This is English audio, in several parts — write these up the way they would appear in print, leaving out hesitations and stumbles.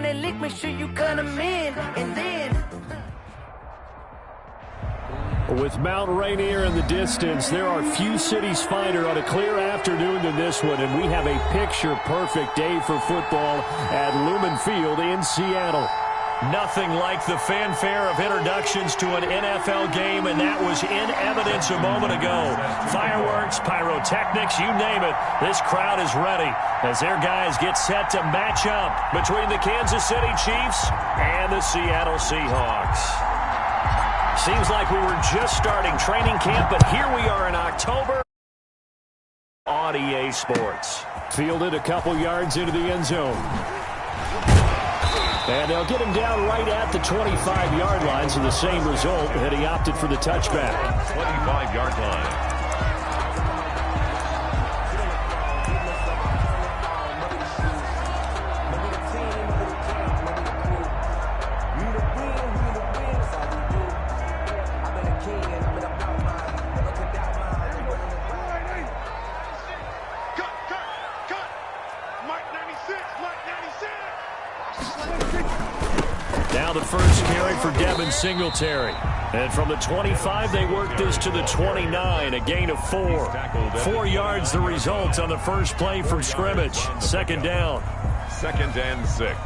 that lick, make sure you cut them in. And then... With Mount Rainier in the distance, there are few cities finer on a clear afternoon than this one, and we have a picture-perfect day for football at Lumen Field in Seattle. Nothing like the fanfare of introductions to an NFL game, and that was in evidence a moment ago. Fireworks, pyrotechnics, you name it. This crowd is ready as their guys get set to match up between the Kansas City Chiefs and the Seattle Seahawks. Seems like we were just starting training camp, but here we are in October on EA Sports. Fielded a couple yards into the end zone. And they'll get him down right at the 25-yard line, so the same result that he opted for the touchback. 25-yard line. Now the first carry for Devin Singletary. And from the 25, they work this to the 29, a gain of 4. 4 yards the result on the first play from scrimmage. Second down. 2nd and 6.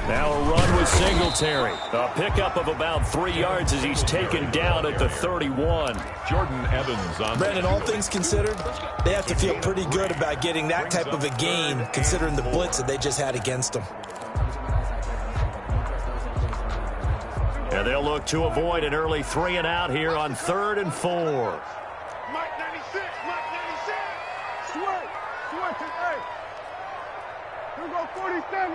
Now a run with Singletary. A pickup of about 3 yards as he's taken down at the 31. Jordan Evans on. Brandon, all things considered, they have to feel pretty good about getting that type of a gain, considering the blitz that they just had against them. And they'll look to avoid an early 3 and out here on 3rd and 4. Mike 96, Mike 96. Switch, hey. Here go 47.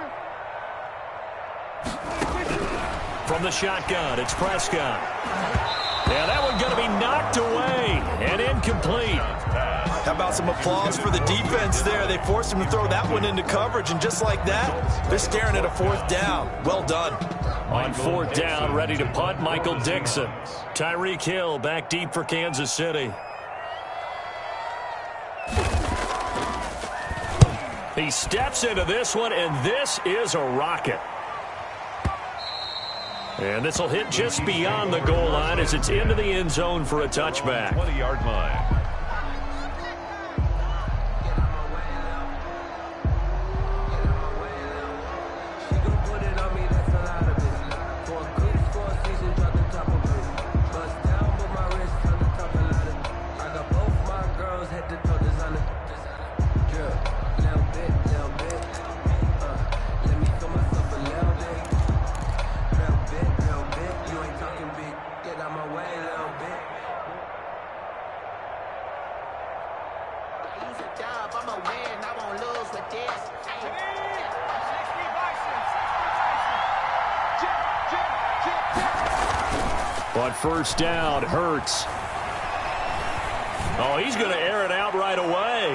From the shotgun, it's Prescott. Yeah, that one going to be knocked away and incomplete. How about some applause for the defense there? They forced him to throw that one into coverage, and just like that, they're staring at a 4th down. Well done. On 4th down, ready to punt, Michael Dixon. Tyreek Hill back deep for Kansas City. He steps into this one, and this is a rocket. And this will hit just beyond the goal line as it's into the end zone for a touchback. 20-yard line. On 1st down, Hurts. Oh, he's going to air it out right away.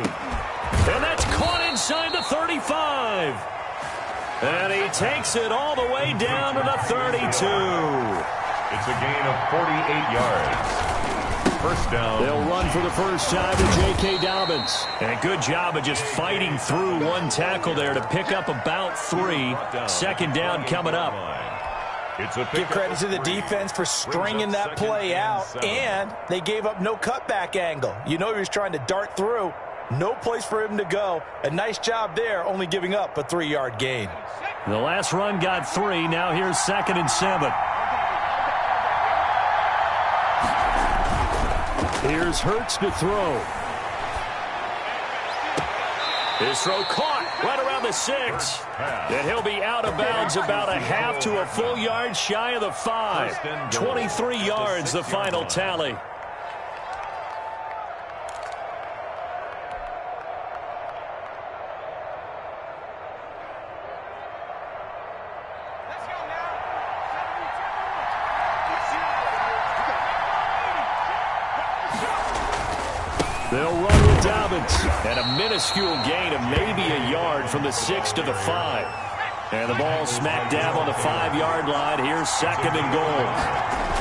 And that's caught inside the 35. And he takes it all the way down to the 32. It's a gain of 48 yards. 1st down. They'll run for the first time to J.K. Dobbins. And a good job of just fighting through one tackle there to pick up about 3. 2nd down coming up. Give credit to the defense for stringing that play out, and they gave up no cutback angle. You know he was trying to dart through. No place for him to go. A nice job there, only giving up a 3-yard gain. The last run got 3. Now here's 2nd and 7. Here's Hurts to throw. His throw caught right around the 6. And he'll be out of bounds about a half to a full yard shy of the 5. 23 yards, the final tally. They'll run with Dobbins. And a minuscule gain of maybe a yard from the 6 to the 5. And the ball smack dab on the 5-yard line. Here's 2nd and goal.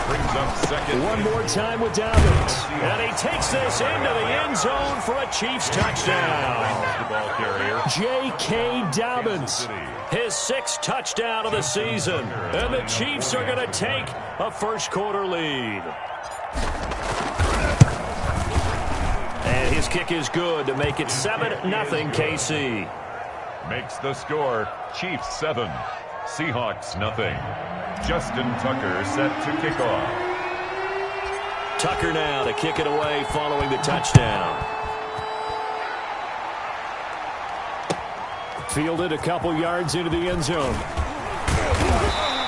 Brings up 2nd. One more time with Dobbins. And he takes this into the end zone for a Chiefs touchdown. The ball carrier. J.K. Dobbins. His 6th touchdown of the season. And the Chiefs are going to take a first-quarter lead. And his kick is good to make it 7-0 KC. Makes the score. Chiefs 7. Seahawks nothing. Justin Tucker set to kick off. Tucker now to kick it away following the touchdown. Fielded a couple yards into the end zone.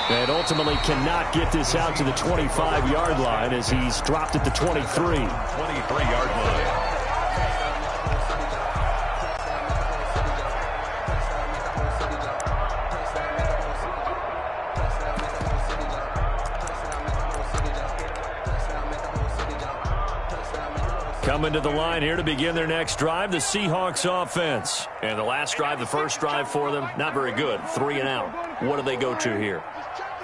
And ultimately cannot get this out to the 25-yard line as he's dropped at the 23. 23-yard line. Coming to the line here to begin their next drive, the Seahawks offense. And the last drive, the first drive for them, not very good. 3 and out. What do they go to here?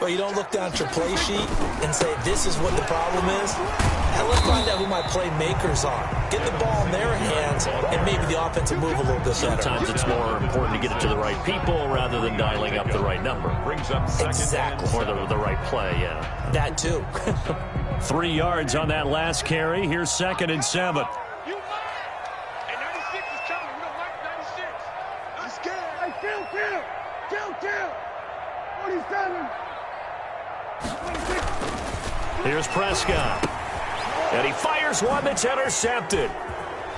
Well, you don't look down at your play sheet and say, this is what the problem is. Now let's find out who my playmakers are. Get the ball in their hands, and maybe the offense will move a little bit better. Sometimes it's more important to get it to the right people rather than dialing up the right number. Brings up 2nd Exactly. Or the right play, yeah. That too. 3 yards on that last carry. Here's 2nd and 7. And 96 is coming. We don't like 96. I'm scared. Hey, kill. 47. 26. Here's Prescott. And he fires one that's intercepted.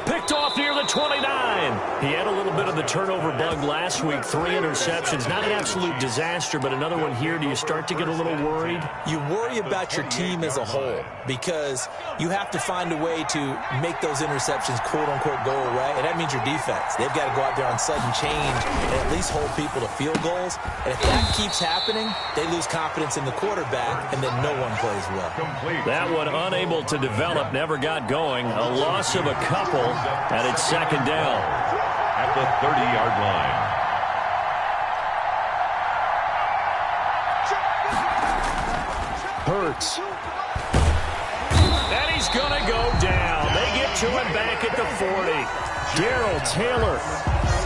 Picked off near the 29. He had a little bit of the turnover bug last week. 3 interceptions. Not an absolute disaster, but another one here. Do you start to get a little worried? You worry about your team as a whole because you have to find a way to make those interceptions, quote-unquote, go away, and that means your defense. They've got to go out there on sudden change and at least hold people to field goals. And if that keeps happening, they lose confidence in the quarterback, and then no one plays well. That one unable to develop, never got going. A loss of a couple, and it's 2nd down. At the 30-yard line. Hurts. And he's going to go down. They get to him back at the 40. Darrell Taylor.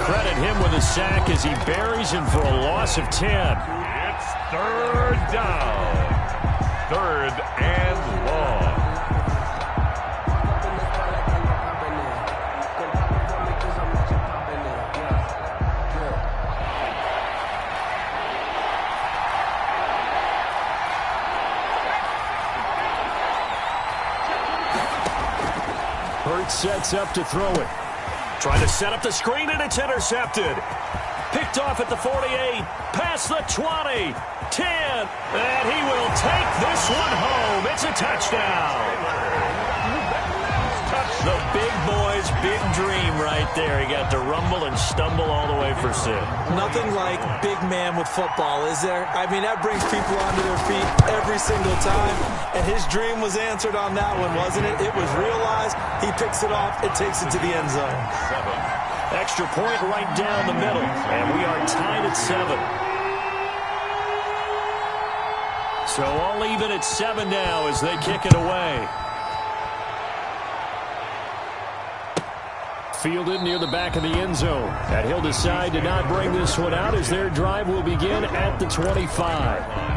Credit him with a sack as he buries him for a loss of 10. It's 3rd down. 3rd and long. Hurts sets up to throw it. Trying to set up the screen, and it's intercepted. Picked off at the 48, past the 20, 10, and he will take this one home. It's a touchdown. The big boy's big dream right there. He got to rumble and stumble all the way for 6. Nothing like big man with football, is there? I mean, that brings people onto their feet every single time. And his dream was answered on that one, wasn't it? It was realized. He picks it off. It takes it to the end zone. 7. Extra point right down the middle. And we are tied at 7. So all even at 7 now as they kick it away. Fielded near the back of the end zone. And he'll decide to not bring this one out as their drive will begin at the 25.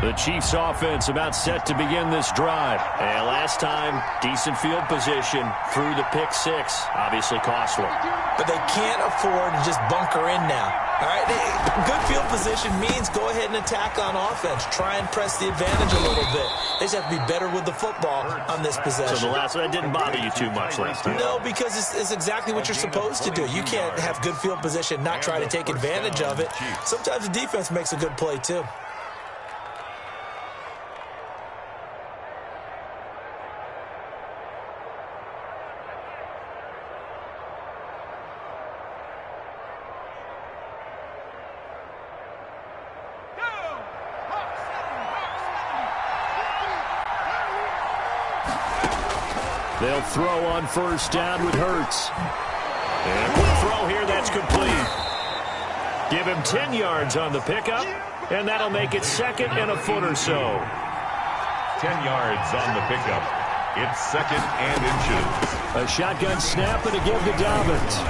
The Chiefs offense about set to begin this drive. And last time, decent field position through the pick 6. Obviously costly. But they can't afford to just bunker in now. All right, good field position means go ahead and attack on offense. Try and press the advantage a little bit. They just have to be better with the football on this possession. So the last one, that didn't bother you too much last time? No, because it's exactly what you're supposed to do. You can't have good field position, not try to take advantage of it. Sometimes the defense makes a good play, too. They'll throw on first down with Hurts. And quick throw here, that's complete. Give him 10 yards on the pickup, and that'll make it second and a foot or so. 10 yards on the pickup. It's second and inches. A shotgun snap and a give to Dobbins.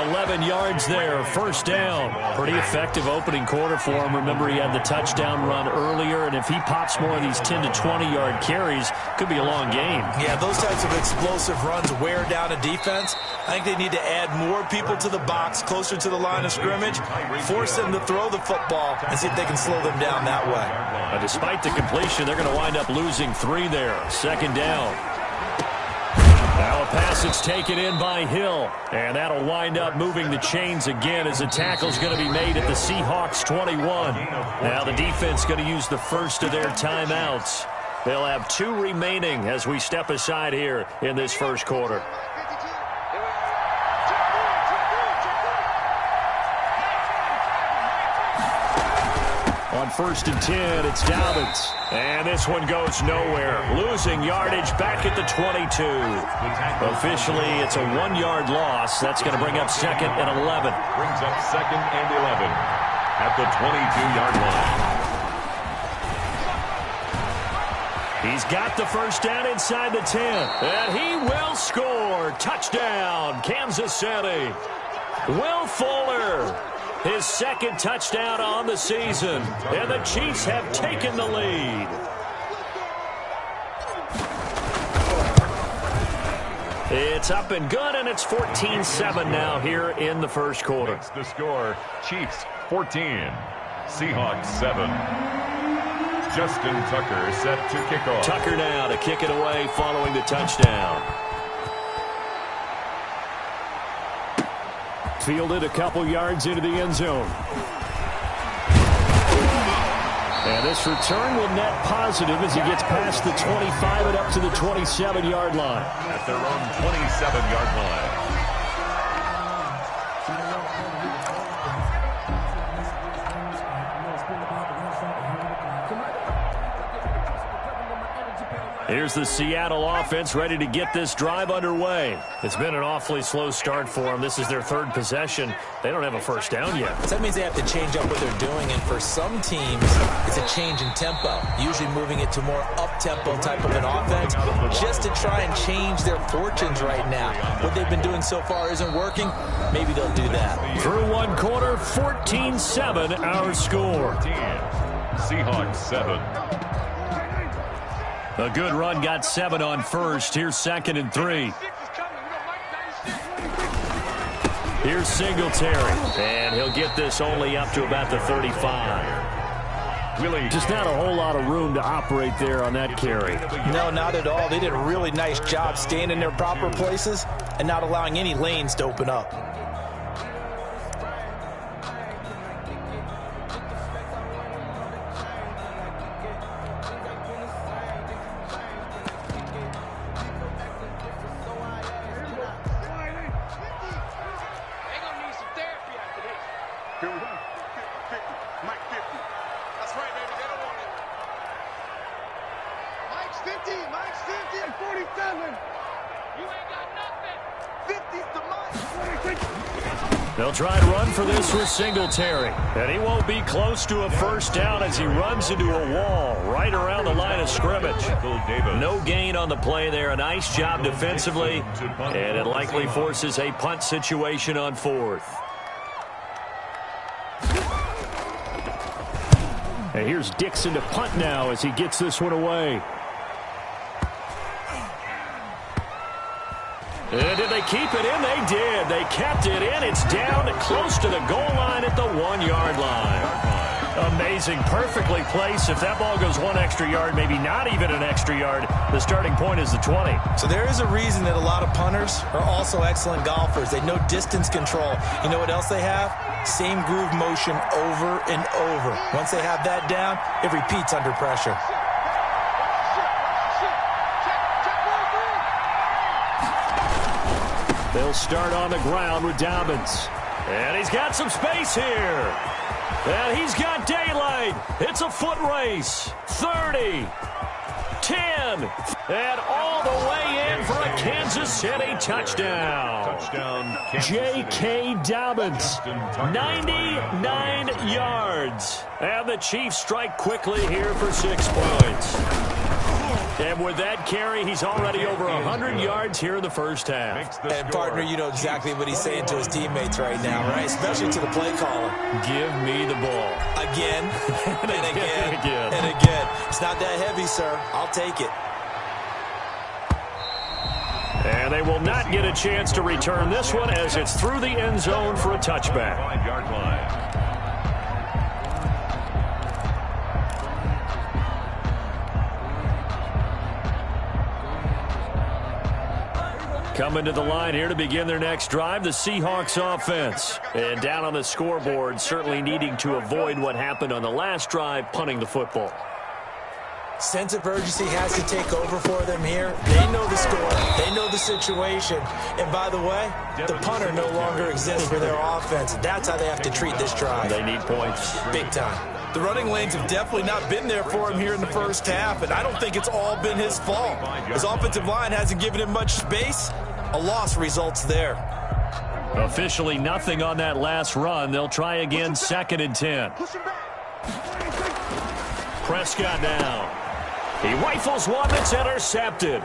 11 yards there, first down. Pretty effective opening quarter for him. Remember, he had the touchdown run earlier, and if he pops more of these 10 to 20-yard carries, could be a long game. Yeah, those types of explosive runs wear down a defense. I think they need to add more people to the box, closer to the line of scrimmage, force them to throw the football, and see if they can slow them down that way. Despite the completion, they're going to wind up losing 3 there. Second down. Now a pass that's taken in by Hill, and that'll wind up moving the chains again as the tackle's going to be made at the Seahawks 21. Now the defense going to use the first of their timeouts. They'll have 2 remaining as we step aside here in this first quarter. On first and 10, it's Dobbins. And this one goes nowhere. Losing yardage back at the 22. Officially, it's a 1-yard loss. That's going to bring up second and 11. Brings up second and 11 at the 22-yard line. He's got the first down inside the 10. And he will score. Touchdown, Kansas City. Will Fuller. His second touchdown on the season. And the Chiefs have taken the lead. It's up and good, and it's 14-7 now here in the first quarter. It's the score. Chiefs 14. Seahawks 7. Justin Tucker set to kick off. Tucker now to kick it away following the touchdown. Fielded a couple yards into the end zone. And this return will net positive as he gets past the 25 and up to the 27-yard line. At their own 27-yard line. Here's the Seattle offense ready to get this drive underway. It's been an awfully slow start for them. This is their 3rd possession. They don't have a first down yet. So that means they have to change up what they're doing, and for some teams, it's a change in tempo, usually moving it to more up-tempo type of an offense, just to try and change their fortunes right now. What they've been doing so far isn't working. Maybe they'll do that. Through one quarter, 14-7 our score. Seahawks 7. A good run got 7 on first. Here's second and 3. Here's Singletary. And he'll get this only up to about the 35. Willie. Just not a whole lot of room to operate there on that carry. No, not at all. They did a really nice job staying in their proper places and not allowing any lanes to open up. They'll try and run for this with Singletary. And he won't be close to a first down as he runs into a wall right around the line of scrimmage. No gain on the play there. A nice job defensively. And it likely forces a punt situation on 4th. And here's Dixon to punt now as he gets this one away. And did they keep it in? They did. They kept it in. It's down close to the goal line at the 1-yard line. Amazing. Perfectly placed. If that ball goes 1 extra yard, maybe not even an extra yard, the starting point is the 20. So there is a reason that a lot of punters are also excellent golfers. They know distance control. You know what else they have? Same groove motion over and over. Once they have that down, it repeats under pressure. They'll start on the ground with Dobbins. And he's got some space here. And he's got daylight. It's a foot race. 30. 10, and all the way in for a Kansas City touchdown. J.K. Dobbins, 99 yards. And the Chiefs strike quickly here for 6 points. And with that carry, he's already over 100 yards here in the first half. And, partner, you know exactly what he's saying to his teammates right now, right? Especially to the play caller. Give me the ball. Again, and again, again. and again. It's not that heavy, sir. I'll take it. And they will not get a chance to return this one as it's through the end zone for a touchback. 5-yard line. Coming to the line here to begin their next drive, the Seahawks offense. And down on the scoreboard, certainly needing to avoid what happened on the last drive, punting the football. Sense of urgency has to take over for them here. They know the score. They know the situation. And by the way, the punter no longer exists for their offense. That's how they have to treat this drive. They need points. Big time. The running lanes have definitely not been there for him here in the first half, and I don't think it's all been his fault. His offensive line hasn't given him much space. A loss results there. Officially nothing on that last run. They'll try again, 2nd and 10. Prescott down. He rifles one that's intercepted.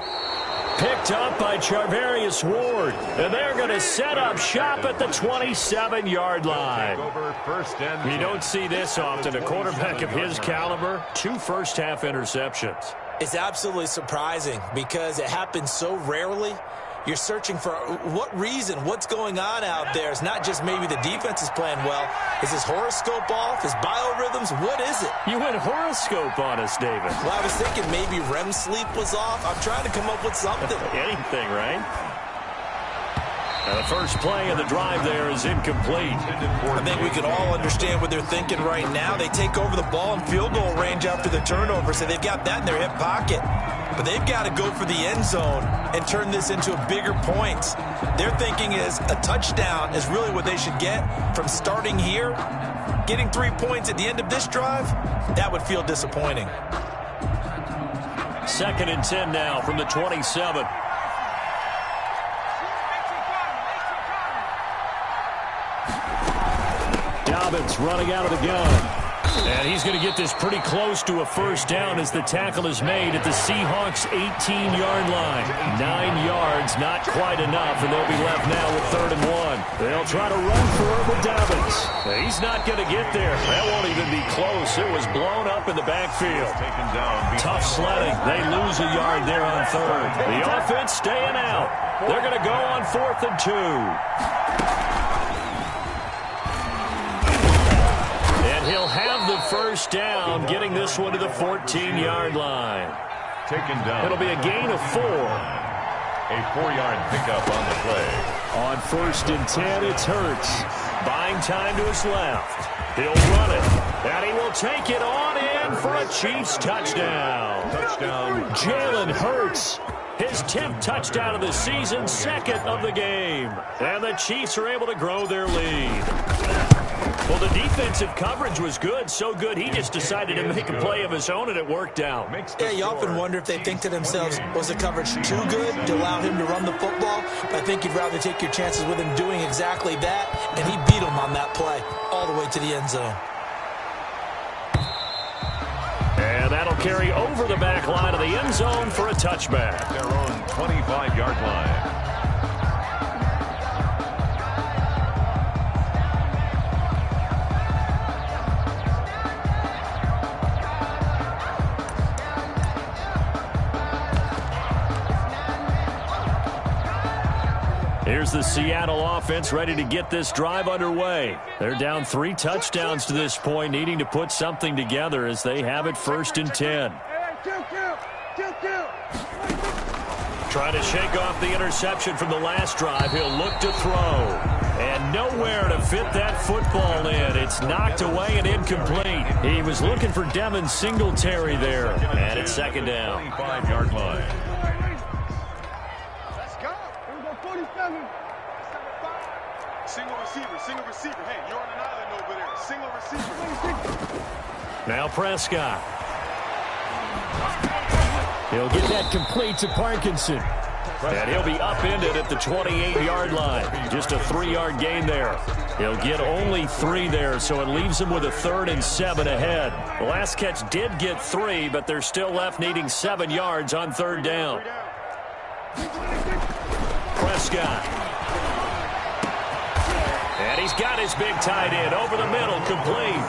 Picked up by Charvarius Ward. And they're going to set up shop at the 27-yard line. You don't see this often. A quarterback of his caliber, 2 first-half interceptions. It's absolutely surprising because it happens so rarely. You're searching for what reason, what's going on out there. It's not just maybe the defense is playing well. Is his horoscope off? His biorhythms? What is it? You went horoscope on us, David. Well, I was thinking maybe REM sleep was off. I'm trying to come up with something. Anything, right? The first play of the drive there is incomplete. I think we can all understand what they're thinking right now. They take over the ball in field goal range after the turnover, so they've got that in their hip pocket. But they've got to go for the end zone and turn this into a bigger points. Their thinking is a touchdown is really what they should get from starting here. Getting 3 points at the end of this drive, that would feel disappointing. 2nd and 10 now from the 27. Dobbins running out of the gun. And he's going to get this pretty close to a first down as the tackle is made at the Seahawks' 18-yard line. 9 yards, not quite enough, and they'll be left now with 3rd and 1. They'll try to run for it with Dobbins. He's not going to get there. That won't even be close. It was blown up in the backfield. Tough sledding. They lose a yard there on 3rd. The offense staying out. They're going to go on 4th and 2. He'll have the first down, getting this one to the 14-yard line. Taken down. It'll be a gain of 4. A 4-yard pickup on the play. On 1st and 10, it's Hurts. Buying time to his left. He'll run it. And he will take it on in for a Chiefs touchdown. Touchdown. Jalen Hurts. His 10th touchdown of the season, 2nd of the game. And the Chiefs are able to grow their lead. Well, the defensive coverage was good, so good he just decided to make a play of his own, and it worked out. Yeah, you often wonder if they think to themselves, was the coverage too good to allow him to run the football? But I think you'd rather take your chances with him doing exactly that, and he beat him on that play all the way to the end zone. And that'll carry over the back line of the end zone for a touchback. Their own 25-yard line. Here's the Seattle offense ready to get this drive underway. They're down 3 touchdowns to this point, needing to put something together as they have it 1st and 10. Trying to shake off the interception from the last drive. He'll look to throw. And nowhere to fit that football in. It's knocked away and incomplete. He was looking for Devin Singletary there. And it's 2nd down. 25-yard line. Single receiver. Hey, you're on an island over there. Single receiver. Now Prescott. He'll get that complete to Parkinson. And he'll be upended at the 28-yard line. Just a 3-yard gain there. He'll get only 3 there, so it leaves him with a 3rd and 7 ahead. The last catch did get 3, but they're still left needing 7 yards on 3rd down. Prescott. And he's got his big tight end over the middle, complete.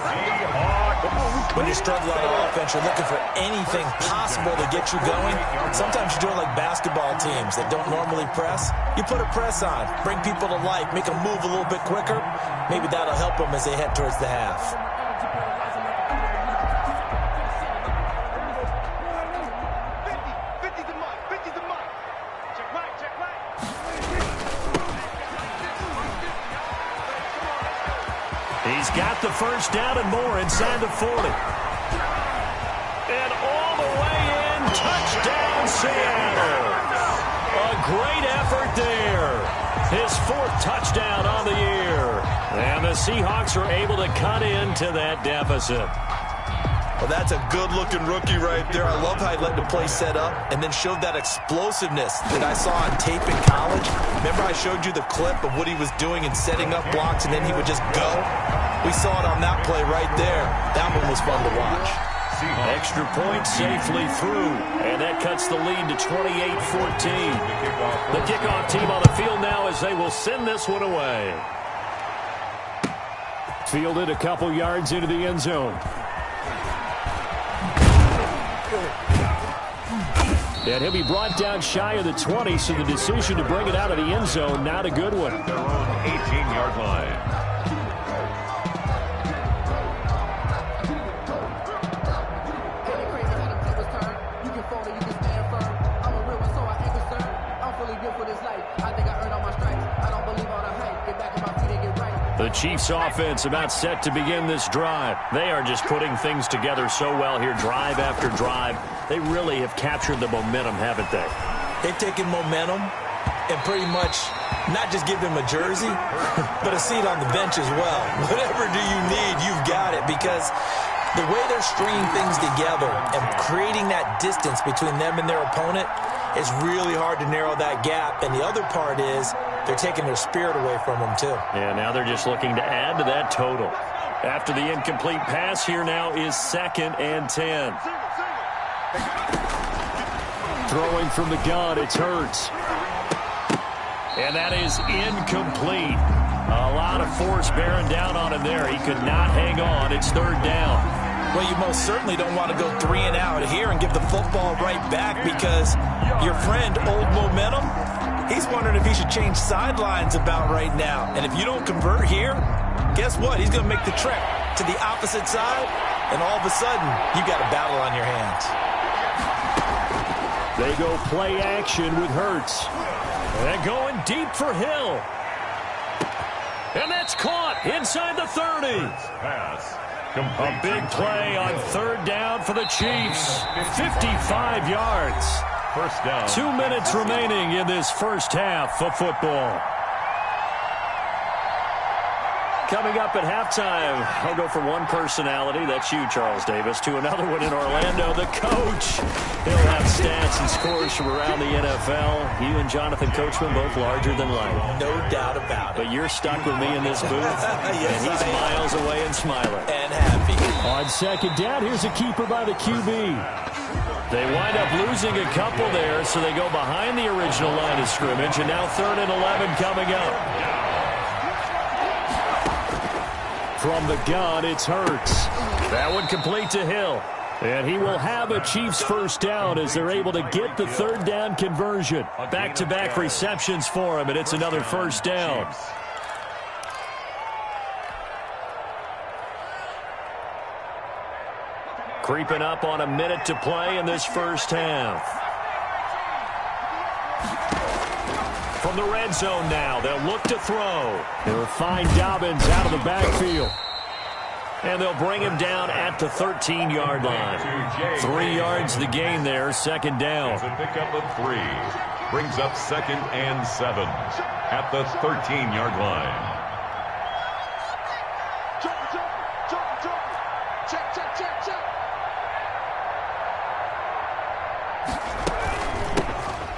When you struggle on offense, you're looking for anything possible to get you going. Sometimes you do it like basketball teams that don't normally press. You put a press on, bring people to life, make them move a little bit quicker. Maybe that'll help them as they head towards the half. He's got the first down and more inside the 40. And all the way in, touchdown Seattle. A great effort there. His 4th touchdown on the year. And the Seahawks are able to cut into that deficit. Well, that's a good-looking rookie right there. I love how he let the play set up and then showed that explosiveness that I saw on tape in college. Remember I showed you the clip of what he was doing and setting up blocks, and then he would just go? We saw it on that play right there. That one was fun to watch. Extra point safely through, and that cuts the lead to 28-14. The kickoff team on the field now as they will send this one away. Fielded a couple yards into the end zone. And he'll be brought down shy of the 20, so the decision to bring it out of the end zone, not a good one. Their own 18-yard line. The Chiefs offense about set to begin this drive. They are just putting things together so well here, drive after drive. They really have captured the momentum, haven't they? They've taken momentum and pretty much not just give them a jersey, but a seat on the bench as well. Whatever do you need, you've got it, because the way they're stringing things together and creating that distance between them and their opponent is really hard to narrow that gap. And the other part is they're taking their spirit away from them, too. Yeah, now they're just looking to add to that total. After the incomplete pass, here now is 2nd and 10. Throwing from the gun, it's Hurts. And that is incomplete. A lot of force bearing down on him there. He could not hang on. It's 3rd down. Well, you most certainly don't want to go 3 and out here and give the football right back, because your friend, Old Momentum, he's wondering if he should change sidelines about right now. And if you don't convert here, guess what? He's going to make the trek to the opposite side, and all of a sudden, you got a battle on your hands. They go play action with Hurts. And going deep for Hill. And that's caught inside the 30. Pass. A big play on 3rd down for the Chiefs. 55 yards. First down. 2 minutes remaining in this first half of football. Coming up at halftime, I'll go from one personality, that's you, Charles Davis, to another one in Orlando, the coach. He'll have stats and scores from around the NFL. You and Jonathan Coachman, both larger than life. No doubt about it. But you're stuck with me in this booth, yes, and he's miles away and smiling. And happy. On 2nd down, here's a keeper by the QB. They wind up losing a couple there, so they go behind the original line of scrimmage, and now 3rd and 11 coming up. From the gun, it's Hurts. That one complete to Hill. And he will have a Chiefs first down as they're able to get the 3rd down conversion. Back-to-back receptions for him, and it's another first down. Creeping up on a minute to play in this first half. From the red zone now, they'll look to throw. They'll find Dobbins out of the backfield. And they'll bring him down at the 13-yard line. 3 yards the gain there, 2nd down. It's a pickup of 3. Brings up 2nd and 7 at the 13-yard line.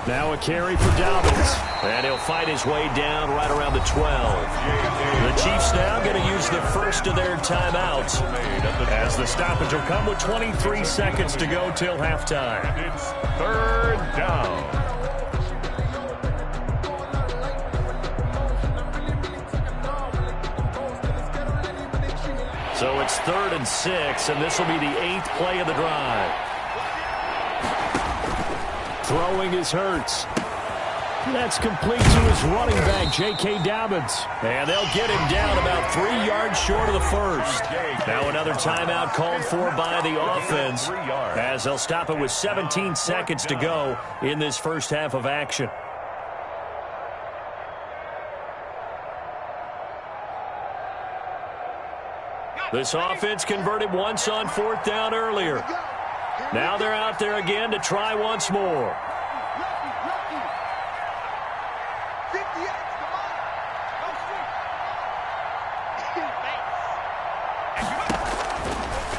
Now a carry for Dobbins. And he'll fight his way down right around the 12. The Chiefs now going to use the first of their timeouts as the stoppage will come with 23 seconds to go till halftime. It's third down. So it's 3rd and 6, and this will be the 8th play of the drive. Throwing is Hurts. That's complete to his running back, J.K. Dobbins. And they'll get him down about 3 yards short of the first. Now another timeout called for by the offense as they'll stop it with 17 seconds to go in this first half of action. This offense converted once on 4th down earlier. Now they're out there again to try once more.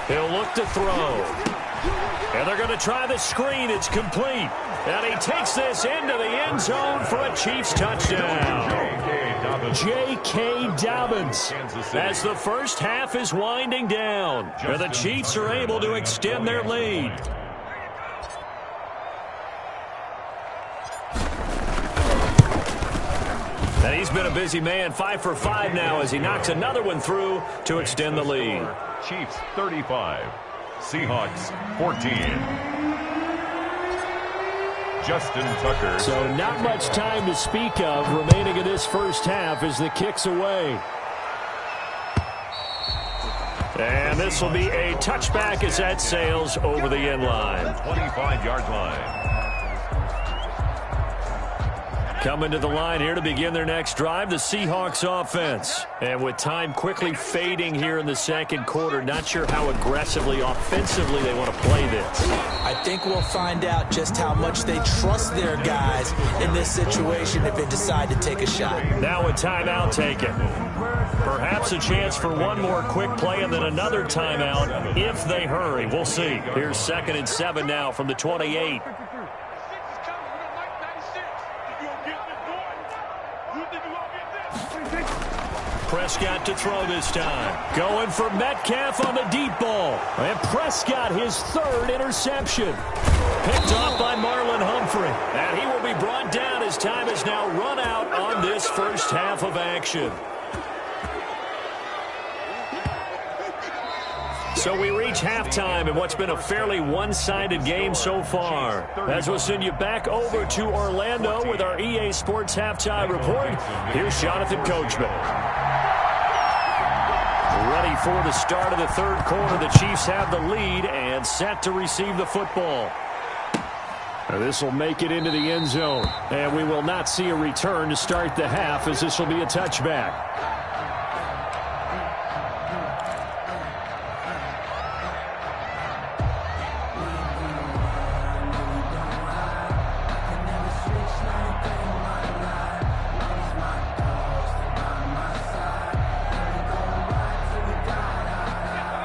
He'll look to throw. And they're going to try the screen. It's complete. And he takes this into the end zone for a Chiefs touchdown. J.K. Dobbins as the first half is winding down. And the Chiefs are able to extend their lead. And he's been a busy man, 5 for 5 now as he knocks another one through to extend the lead. Chiefs 35, Seahawks 14. Justin Tucker. So not much time to speak of remaining in this first half as the kick's away. And this will be a touchback as that sails over the end line. 25-yard line. Coming to the line here to begin their next drive, the Seahawks offense. And with time quickly fading here in the second quarter, not sure how aggressively, offensively they want to play this. I think we'll find out just how much they trust their guys in this situation if they decide to take a shot. Now a timeout taken. Perhaps a chance for one more quick play and then another timeout if they hurry. We'll see. Here's 2nd and 7 now from the 28. Prescott to throw this time. Going for Metcalf on the deep ball. And Prescott, his 3rd interception. Picked off by Marlon Humphrey. And he will be brought down as time is now run out on this first half of action. So we reach halftime in what's been a fairly one-sided game so far. As we'll send you back over to Orlando with our EA Sports Halftime Report, here's Jonathan Coachman. Ready for the start of the third quarter. The Chiefs have the lead and set to receive the football. This will make it into the end zone. And we will not see a return to start the half as this will be a touchback.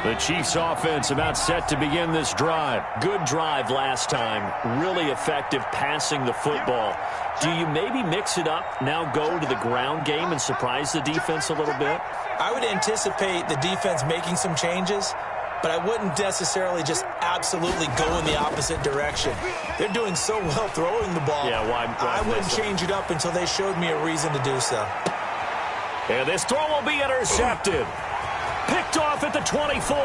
The Chiefs offense about set to begin this drive. Good drive last time. Really effective passing the football. Do you maybe mix it up, now go to the ground game and surprise the defense a little bit? I would anticipate the defense making some changes, but I wouldn't necessarily just absolutely go in the opposite direction. They're doing so well throwing the ball. Yeah, why I wouldn't change it up until they showed me a reason to do so. And this throw will be intercepted. Picked off at the 24.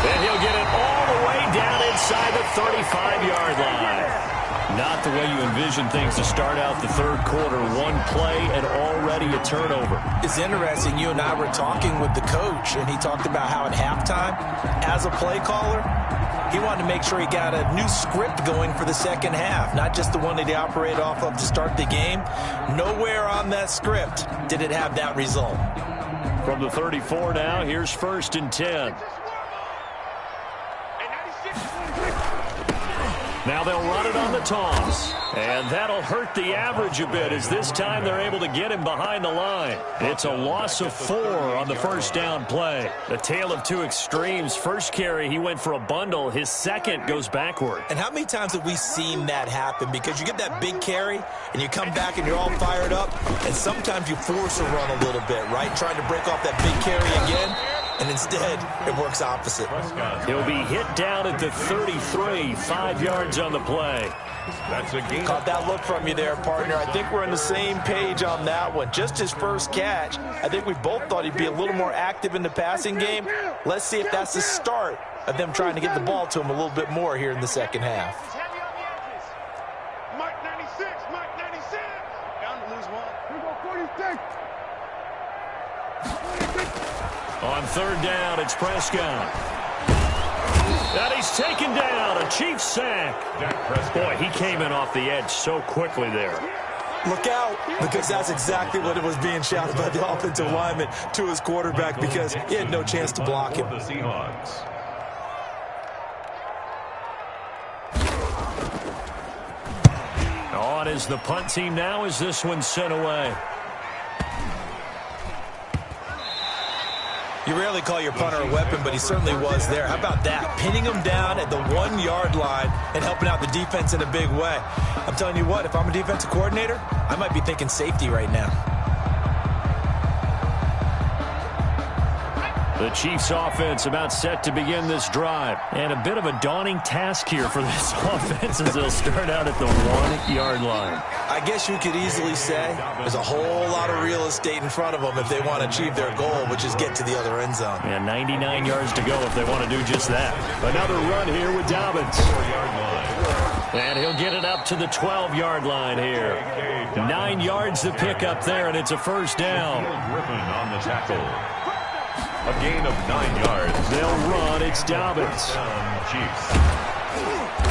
And he'll get it all the way down inside the 35-yard line. Not the way you envision things to start out the third quarter. One play and already a turnover. It's interesting. You and I were talking with the coach, and he talked about how at halftime, as a play caller, he wanted to make sure he got a new script going for the second half, not just the one that he operated off of to start the game. Nowhere on that script did it have that result. From the 34 now, here's 1st and 10. Now they'll run it on the toss. And that'll hurt the average a bit as this time they're able to get him behind the line. It's a loss of 4 on the first down play. The tale of two extremes. First carry, he went for a bundle. His second goes backward. And how many times have we seen that happen? Because you get that big carry, and you come back and you're all fired up, and sometimes you force a run a little bit, right? Trying to break off that big carry again. And instead, it works opposite. He'll be hit down at the 33, 5 yards on the play. That's a gain. Caught that look from you there, partner. I think we're on the same page on that one. Just his first catch. I think we both thought he'd be a little more active in the passing game. Let's see if that's the start of them trying to get the ball to him a little bit more here in the second half. Mike 96, Mike 96. Down to lose one. Here we go, 46. On third down, it's Prescott. And he's taken down, a Chiefs sack. Boy, he came in off the edge so quickly there. Look out, because that's exactly what it was being shouted by the offensive lineman to his quarterback, because he had no chance to block him. The Seahawks. On is the punt team now as this one's sent away. You rarely call your punter a weapon, but he certainly was there. How about that? Pinning him down at the 1-yard line and helping out the defense in a big way. I'm telling you what, if I'm a defensive coordinator, I might be thinking safety right now. The Chiefs offense about set to begin this drive. And a bit of a daunting task here for this offense as they'll start out at the 1-yard line. I guess you could easily say there's a whole lot of real estate in front of them if they want to achieve their goal, which is get to the other end zone. And 99 yards to go if they want to do just that. Another run here with Dobbins. And he'll get it up to the 12-yard line here. 9 yards to pick up there, and it's a first down. Griffin on the tackle. A gain of 9 yards. They'll run. It's Dobbins. Chiefs.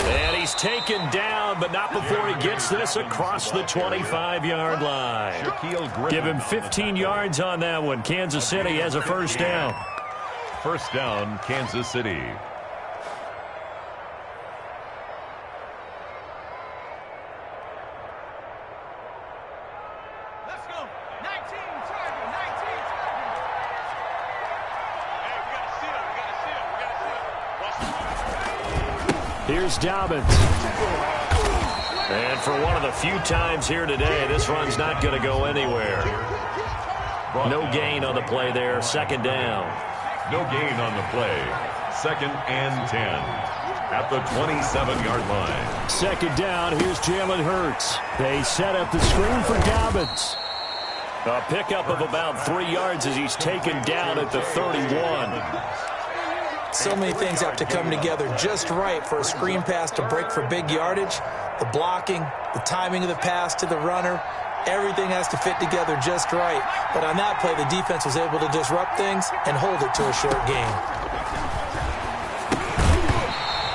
And he's taken down, but not before he gets this across the 25-yard line. Give him 15 yards on that one. Kansas City has a first down. First down, Kansas City. Let's go. 19 target, 19 target. Hey, we got to seal, we got to seal, we got to seal. Watch the Here's Dobbins. And for one of the few times here today, this run's not going to go anywhere. No gain on the play there. Second down. No gain on the play. Second and 10. At the 27-yard line. Second down. Here's Jalen Hurts. They set up the screen for Dobbins. A pickup of about 3 yards as he's taken down at the 31. So many things have to come together just right for a screen pass to break for big yardage. The blocking, the timing of the pass to the runner, everything has to fit together just right. But on that play, the defense was able to disrupt things and hold it to a short gain.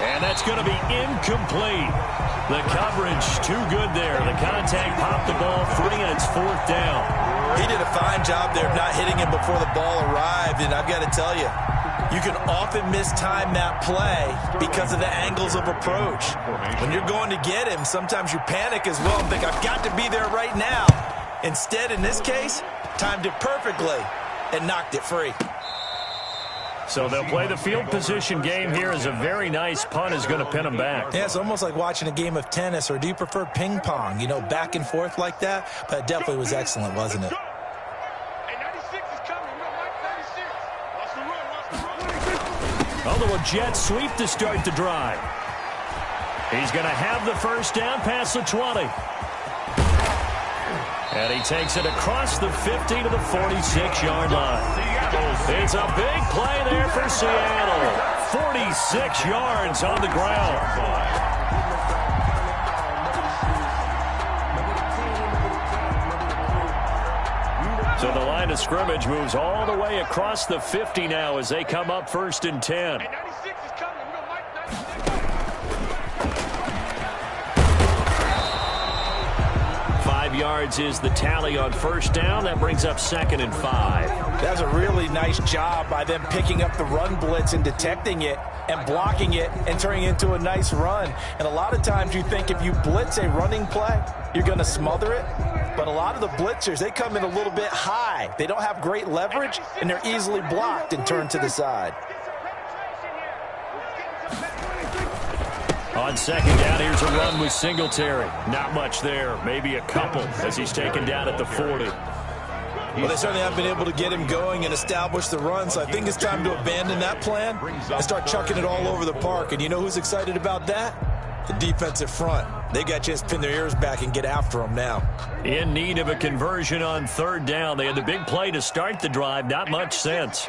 And that's going to be incomplete. The coverage too good there. The contact popped the ball free, and it's fourth down. He did a fine job there of not hitting him before the ball arrived, and I've got to tell you, you can often mistime that play because of the angles of approach. When you're going to get him, sometimes you panic as well and think, I've got to be there right now. Instead, in this case, timed it perfectly and knocked it free. So they'll play the field position game here as a very nice punt is going to pin them back. Yeah, it's almost like watching a game of tennis, or do you prefer ping pong? You know, back and forth like that? But it definitely was excellent, wasn't it? Hey, 96 is coming. We don't like 96. Watch the run, watch the run. Although a jet sweep to start the drive. He's going to have the first down past the 20. And he takes it across the 50 to the 46-yard line. It's a big play there for Seattle. 46 yards on the ground. So the line of scrimmage moves all the way across the 50 now as they come up first and 10. Hey, 96 is coming. We don't like 96. 5 yards is the tally on first down. That brings up second and 5. That was a really nice job by them picking up the run blitz and detecting it. and blocking it and turning it into a nice run. And a lot of times you think if you blitz a running play, you're going to smother it. But a lot of the blitzers, they come in a little bit high. They don't have great leverage, and they're easily blocked and turned to the side. On second down, here's a run with Singletary. Not much there, maybe a couple as he's taken down at the 40. Well, they certainly have been able to get him going and establish the run, so I think it's time to abandon that plan and start chucking it all over the park. And you know who's excited about that? The defensive front. They got a chance to pin their ears back and get after him now. In need of a conversion on third down. They had the big play to start the drive. Not much sense.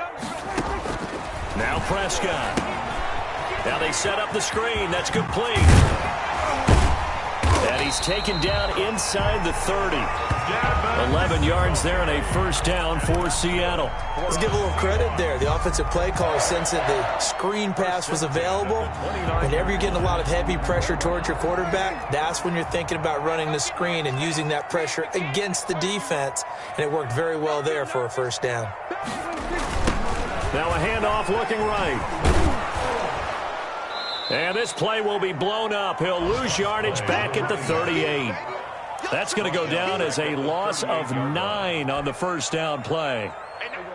Now Prescott. Now they set up the screen. That's complete. And he's taken down inside the 30. 11 yards there and a first down for Seattle. Let's give a little credit there. The offensive play caller sensed that the screen pass was available. Whenever you're getting a lot of heavy pressure towards your quarterback, that's when you're thinking about running the screen and using that pressure against the defense. And it worked very well there for a first down. Now a handoff looking right. And this play will be blown up. He'll lose yardage back at the 38. That's going to go down as a loss of 9 on the first down play.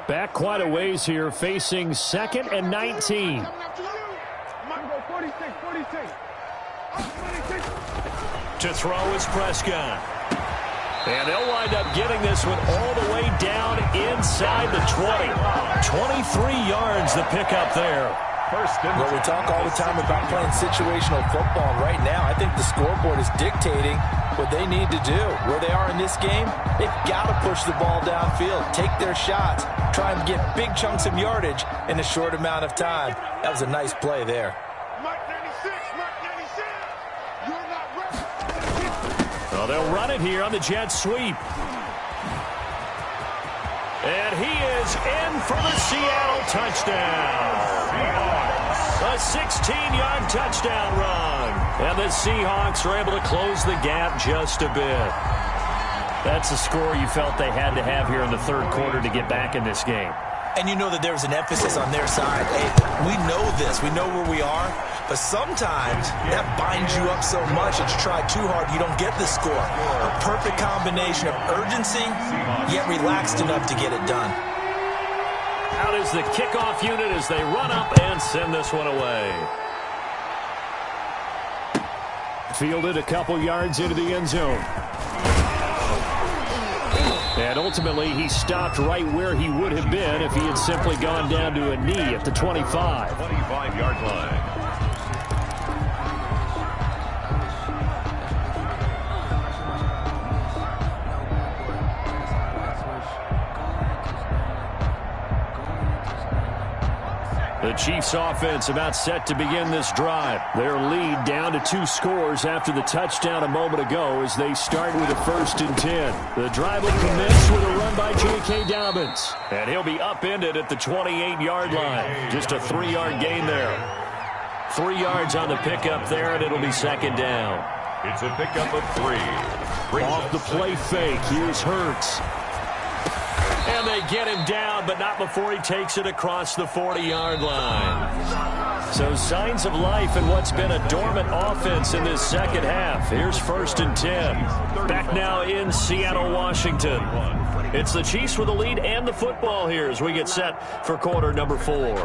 Back quite a ways here, facing 2nd and 19. To throw is Prescott. And they'll wind up getting this one all the way down inside the 20. 23 yards the pickup there. Well, we talk all the time about playing situational football, and right now I think the scoreboard is dictating what they need to do. Where they are in this game, they've got to push the ball downfield, take their shots, try and get big chunks of yardage in a short amount of time. That was a nice play there. Well, they'll run it here on the jet sweep. And he is in for the Seattle touchdown. A 16-yard touchdown run. And the Seahawks are able to close the gap just a bit. That's a score you felt they had to have here in the third quarter to get back in this game. And you know that there's an emphasis on their side. Hey, we know this. We know where we are. But sometimes that binds you up so much that you try too hard, you don't get the score. A perfect combination of urgency, yet relaxed enough to get it done. Out is the kickoff unit as they run up and send this one away. Fielded a couple yards into the end zone. And ultimately, he stopped right where he would have been if he had simply gone down to a knee at the 25. 25-yard line. The Chiefs offense about set to begin this drive. Their lead down to 2 scores after the touchdown a moment ago as they start with a 1st and 10. The drive will commence with a run by J.K. Dobbins. And he'll be upended at the 28-yard line. Just a 3-yard gain there. 3 yards on the pickup there, and it'll be 2nd down. It's a pickup of 3. Off the play fake, here's Hurts. And they get him down, but not before he takes it across the 40-yard line. So signs of life in what's been a dormant offense in this second half. Here's 1st and 10. Back now in Seattle, Washington. It's the Chiefs with the lead and the football here as we get set for quarter number 4.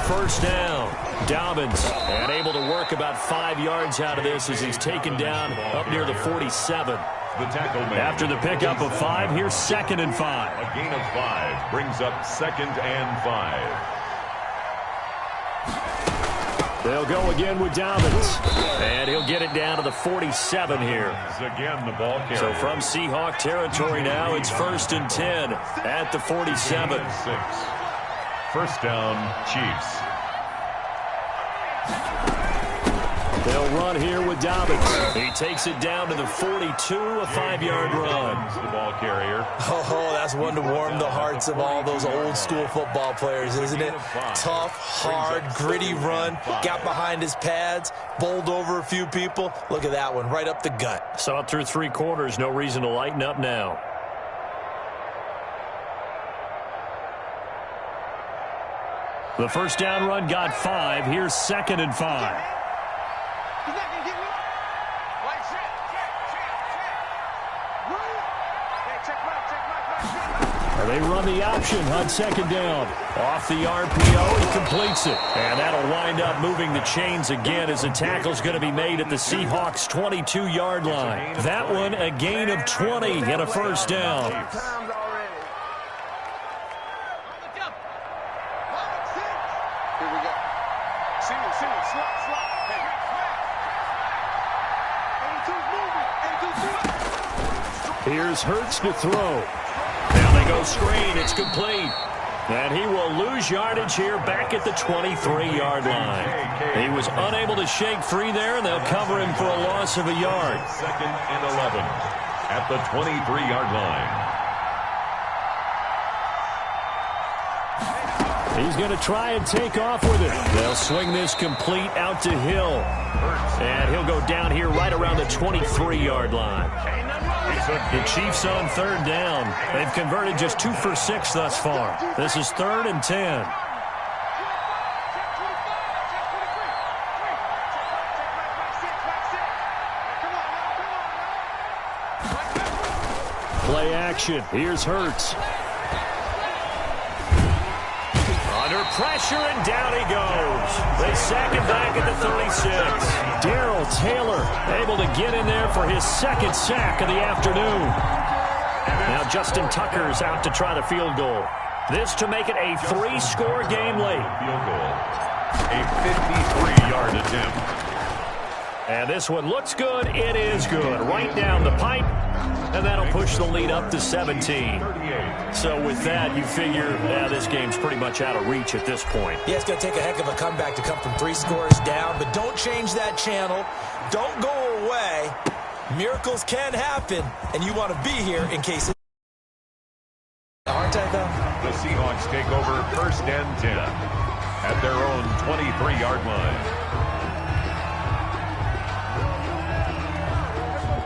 First down, Dobbins, and able to work about 5 yards out of this as he's taken down up near the 47. The tackle made. After the pickup of 5, here's 2nd and 5. A gain of 5 brings up 2nd and 5. They'll go again with Dobbins, and he'll get it down to the 47 here. Again, the ball carrier. So from Seahawk territory now, it's 1st and 10 at the 47. 6. First down, Chiefs. They'll run here with Dobbins. He takes it down to the 42, a 5-yard run. The ball carrier. Oh, that's one to warm the hearts of all those old-school football players, isn't it? Tough, hard, gritty run. Got behind his pads, bowled over a few people. Look at that one, right up the gut. Saw it through 3 quarters. No reason to lighten up now. The first down run got 5. Here's 2nd and 5. He's not going to get me. Wait, check. Run. They run the option on 2nd down. Off the RPO, he completes it. And that'll wind up moving the chains again as the tackle's going to be made at the Seahawks' 22-yard line. That one, a gain of 20 and a first down. Here's Hurts to throw. Now they go screen. It's complete. And he will lose yardage here back at the 23-yard line. He was unable to shake free there, and they'll cover him for a loss of a yard. 2nd and 11 at the 23-yard line. He's going to try and take off with it. They'll swing this complete out to Hill. And he'll go down here right around the 23-yard line. The Chiefs on 3rd down. They've converted just 2 for 6 thus far. This is 3rd and 10. Play action. Here's Hurts. Under pressure, and down he goes. They sack him back at the 36. Darrell Taylor able to get in there for his 2nd sack of the afternoon. Now Justin Tucker's out to try the field goal. This to make it a 3-score game late. Field goal. A 53-yard attempt. And this one looks good. It is good. Right down the pipe. And that'll push the lead up to 17. So with that, you figure this game's pretty much out of reach at this point. Yeah, it's going to take a heck of a comeback to come from 3 scores down. But don't change that channel. Don't go away. Miracles can happen. And you want to be here in case it... Aren't I, though? The Seahawks take over 1st and 10 at their own 23-yard line.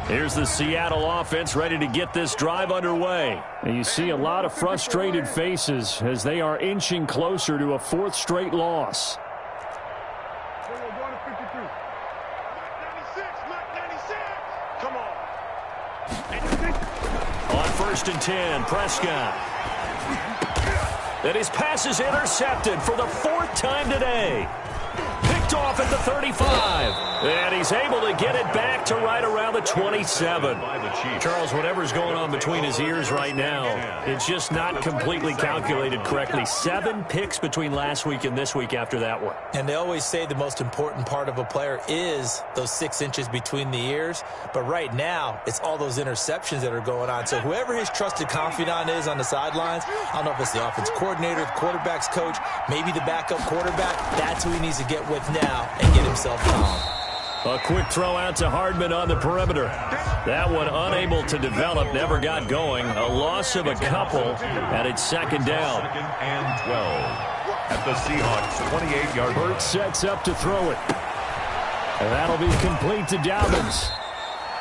Here's the Seattle offense ready to get this drive underway. And you see a lot of frustrated faces as they are inching closer to a 4th straight loss. Come on. On 1st and 10, Prescott. And his pass is intercepted for the 4th time today. Picked off at the 35. And he's able to get it back to right around the 27. Charles, whatever's going on between his ears right now, it's just not completely calculated correctly. 7 picks between last week and this week after that one. And they always say the most important part of a player is those 6 inches between the ears. But right now, it's all those interceptions that are going on. So whoever his trusted confidant is on the sidelines, I don't know if it's the offense coordinator, the quarterback's coach, maybe the backup quarterback, that's who he needs to get with now and get himself calm. A quick throw out to Hardman on the perimeter. That one unable to develop, never got going. A loss of a couple, and it's 2nd down. 2nd and 12 at the Seahawks' 28-yard line. Hurts sets up to throw it. And that'll be complete to Dobbins.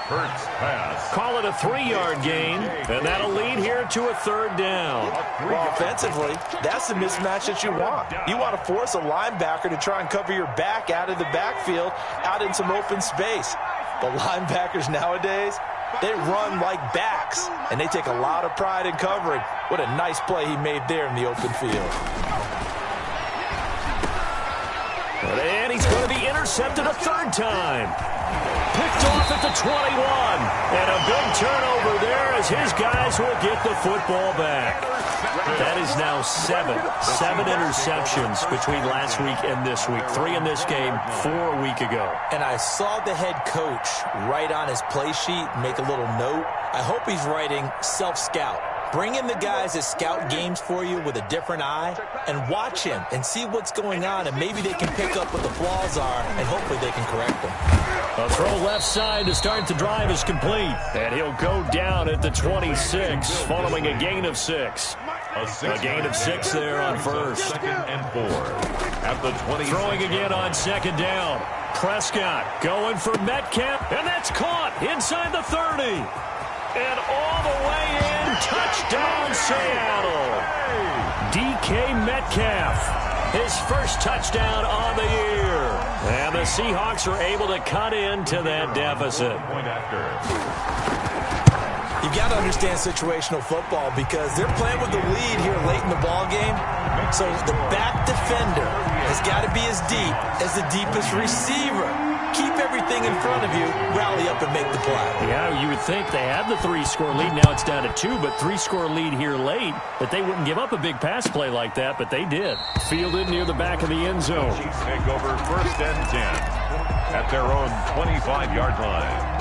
Hurts pass. Call it a 3-yard gain, and that'll lead here to a 3rd down. Well, offensively, that's the mismatch that you want. You want to force a linebacker to try and cover your back out of the backfield, out in some open space. But linebackers nowadays, they run like backs, and they take a lot of pride in covering. What a nice play he made there in the open field. And he's going to be intercepted a 3rd time. Picked off at the 21. And a big turnover there as his guys will get the football back. That is now 7 interceptions between last week and this week. 3 in this game, 4 a week ago. And I saw the head coach write on his play sheet, make a little note. I hope he's writing self-scout. Bring in the guys that scout games for you with a different eye and watch him and see what's going on, and maybe they can pick up what the flaws are, and hopefully they can correct them. A throw left side to start the drive is complete. And he'll go down at the 26 following a gain of 6. A gain of 6 there on first. 2nd and 4. At the 20. Throwing again on 2nd down. Prescott going for Metcalf. And that's caught inside the 30. And all the way in. Touchdown Seattle. DK Metcalf. His first touchdown on the year. And the Seahawks are able to cut into that deficit. You've got to understand situational football because they're playing with the lead here late in the ball game. So the back defender has got to be as deep as the deepest receiver. Keep everything in front of you, rally up and make the play. Yeah, you would think they had the 3-score lead. Now it's down to 2, but 3-score lead here late. That they wouldn't give up a big pass play like that, but they did. Fielded near the back of the end zone. Chiefs take over 1st and 10 at their own 25-yard line.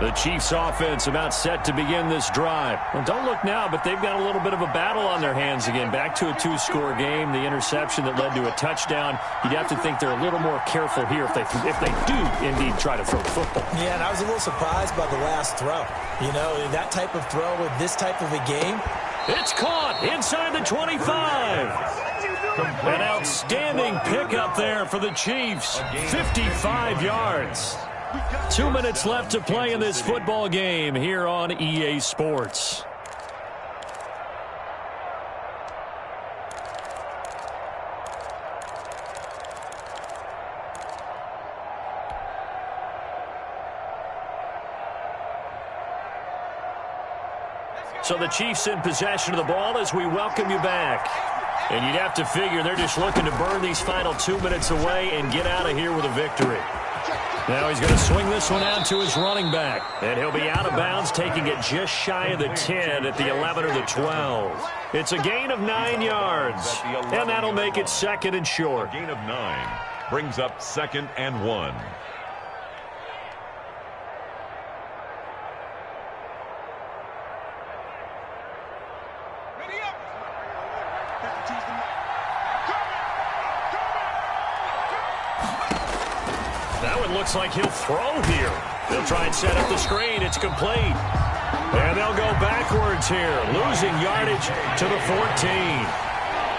The Chiefs offense about set to begin this drive. Well, don't look now, but they've got a little bit of a battle on their hands again. Back to a 2-score game. The interception that led to a touchdown. You'd have to think they're a little more careful here if they do indeed try to throw the football. Yeah, and I was a little surprised by the last throw. You know, that type of throw with this type of a game. It's caught inside the 25. An outstanding pickup there for the Chiefs. 55 yards. 2 minutes left to play in this football game here on EA Sports. So the Chiefs in possession of the ball as we welcome you back. And you'd have to figure they're just looking to burn these final 2 minutes away and get out of here with a victory. Now he's going to swing this one out to his running back. And he'll be out of bounds, taking it just shy of the 10 at the 11 or the 12. It's a gain of 9 yards. And that'll make it 2nd and short. A gain of 9 brings up 2nd and 1. Looks like he'll throw here. They'll try and set up the screen. It's complete. And they'll go backwards here, losing yardage to the 14.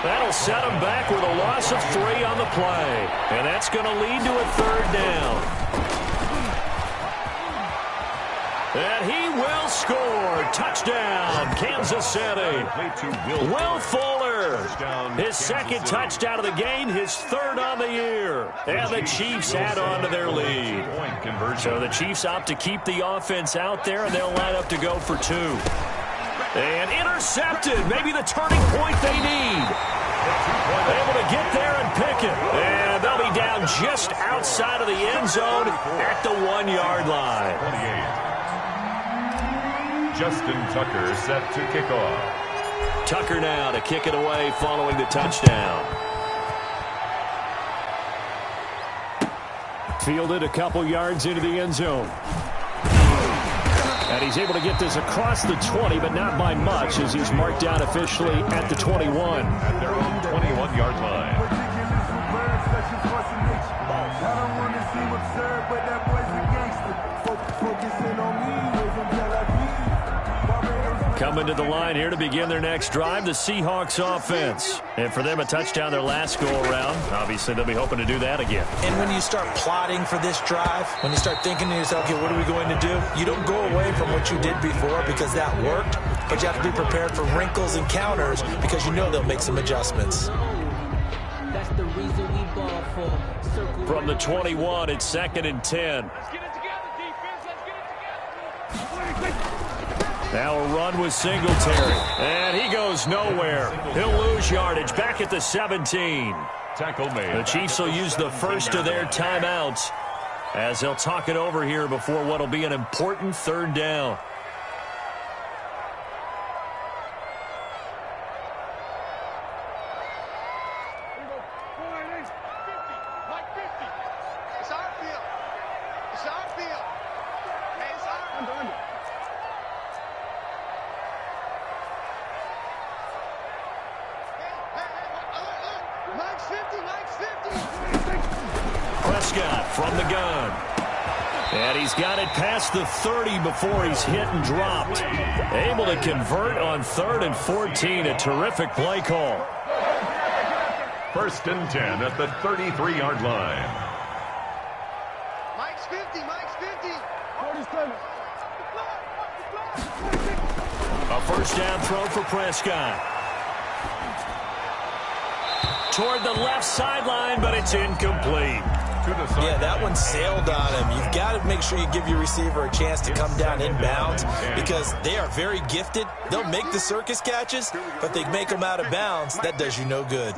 That'll set them back with a loss of 3 on the play. And that's going to lead to a 3rd down. And he will score. Touchdown, Kansas City. Will Fuller, his 2nd touchdown of the game, his 3rd on the year. And the Chiefs add on to their lead. So the Chiefs opt to keep the offense out there, and they'll line up to go for 2. And intercepted, maybe the turning point they need. Able to get there and pick it. And they'll be down just outside of the end zone at the 1-yard line. Justin Tucker set to kick off. Tucker now to kick it away following the touchdown. Fielded a couple yards into the end zone. And he's able to get this across the 20, but not by much, as he's marked down officially at the 21. At their own 21-yard line. I don't want to seem absurd, but that boy's a gangster. Focusing on me. Coming to the line here to begin their next drive, the Seahawks offense. And for them, a touchdown their last go-around. Obviously, they'll be hoping to do that again. And when you start plotting for this drive, when you start thinking to yourself, okay, what are we going to do? You don't go away from what you did before because that worked, but you have to be prepared for wrinkles and counters because you know they'll make some adjustments. That's the reason we ball for. From the 21, it's 2nd and 10. Let's get it together, defense. Let's get it together. Now a run with Singletary. And he goes nowhere. He'll lose yardage back at the 17. Tackle made. The Chiefs will use the first of their timeouts as they'll talk it over here before what will be an important 3rd down. Prescott from the gun. And he's got it past the 30 before he's hit and dropped. Able to convert on 3rd and 14. A terrific play call. 1st and 10 at the 33-yard line. Mike's 50. Mike's 50. 47. A first down throw for Prescott. Toward the left sideline, but it's incomplete. Yeah, that one sailed on him. You've got to make sure you give your receiver a chance to come down inbounds because they are very gifted. They'll make the circus catches, but they make them out of bounds. That does you no good.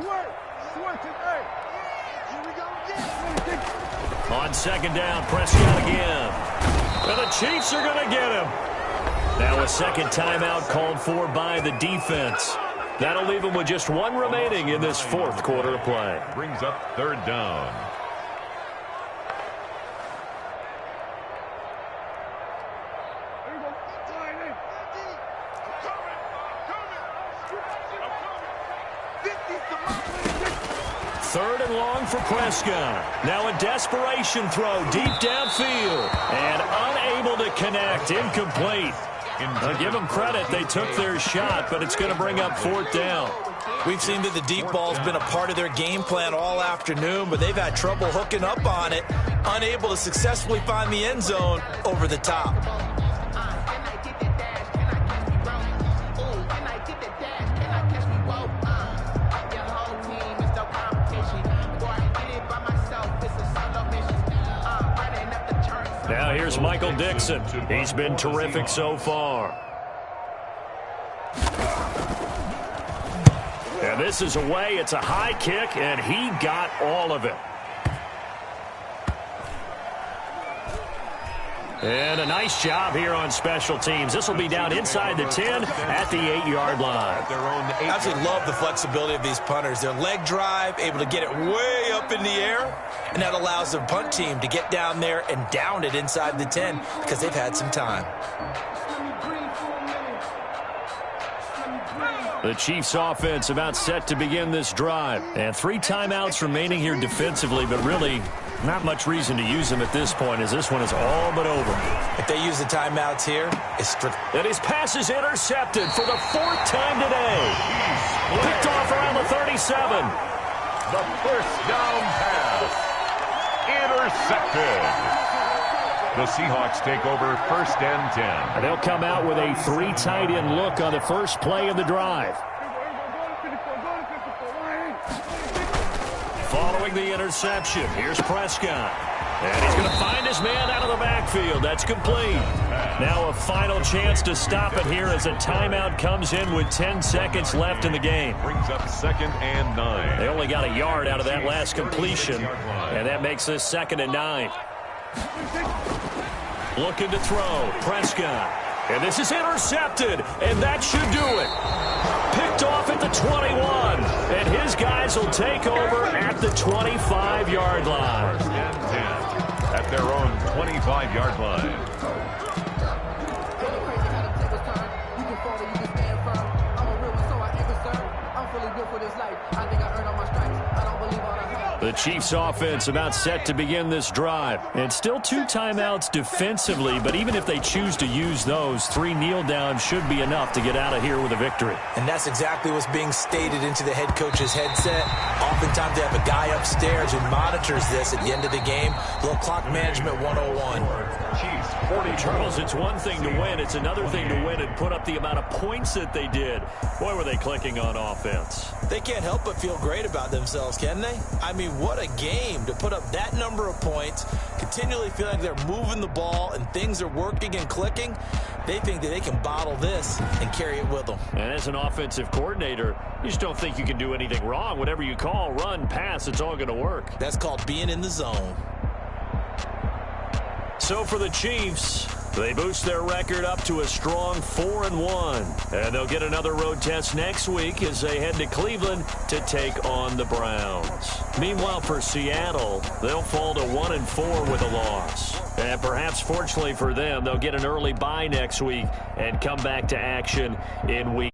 On 2nd down, Prescott again. And the Chiefs are going to get him. Now a second timeout called for by the defense. That'll leave him with just 1 remaining in this 4th quarter of play. Brings up 3rd down. Third and long for Prescott. Now a desperation throw deep downfield. And unable to connect. Incomplete. I'll give them credit. They took their shot, but it's going to bring up 4th down. We've seen that the deep ball's been a part of their game plan all afternoon, but they've had trouble hooking up on it. Unable to successfully find the end zone over the top. Now here's Michael Dixon. He's been terrific so far. And this is away. It's a high kick, and he got all of it. And a nice job here on special teams. This will be down inside the 10 at the 8-yard line. I absolutely love the flexibility of these punters. Their leg drive, able to get it way up in the air, and that allows the punt team to get down there and down it inside the 10 because they've had some time. The Chiefs offense about set to begin this drive. And 3 timeouts remaining here defensively, but really not much reason to use them at this point as this one is all but over. If they use the timeouts here, it's strict. And his pass is intercepted for the 4th time today. Picked off around the 37. The first down pass. Intercepted. The Seahawks take over 1st and 10. And they'll come out with a 3 tight end look on the first play of the drive. Following the interception, here's Prescott. And he's going to find his man out of the backfield. That's complete. Now a final chance to stop it here as a timeout comes in with 10 seconds left in the game. Brings up 2nd and 9. They only got a yard out of that last completion, and that makes this 2nd and 9. Looking to throw, Prescott. And this is intercepted, and that should do it. Picked off at the 21, and his guys will take over at the 25-yard line. 1st and 10 at their own 25-yard line. The Chiefs offense about set to begin this drive. And still 2 timeouts defensively, but even if they choose to use those, 3 kneel downs should be enough to get out of here with a victory. And that's exactly what's being stated into the head coach's headset. Oftentimes they have a guy upstairs who monitors this at the end of the game. Little clock management 101. Chiefs 40. Charles, it's one thing to win. It's another thing to win and put up the amount of points that they did. Boy, were they clicking on offense. They can't help but feel great about themselves, can they? I mean, what a game to put up that number of points, continually feel like they're moving the ball and things are working and clicking. They think that they can bottle this and carry it with them. And as an offensive coordinator, you just don't think you can do anything wrong. Whatever you call, run, pass, it's all going to work. That's called being in the zone. So for the Chiefs, they boost their record up to a strong 4-1. And they'll get another road test next week as they head to Cleveland to take on the Browns. Meanwhile, for Seattle, they'll fall to 1-4 with a loss. And perhaps fortunately for them, they'll get an early bye next week and come back to action in week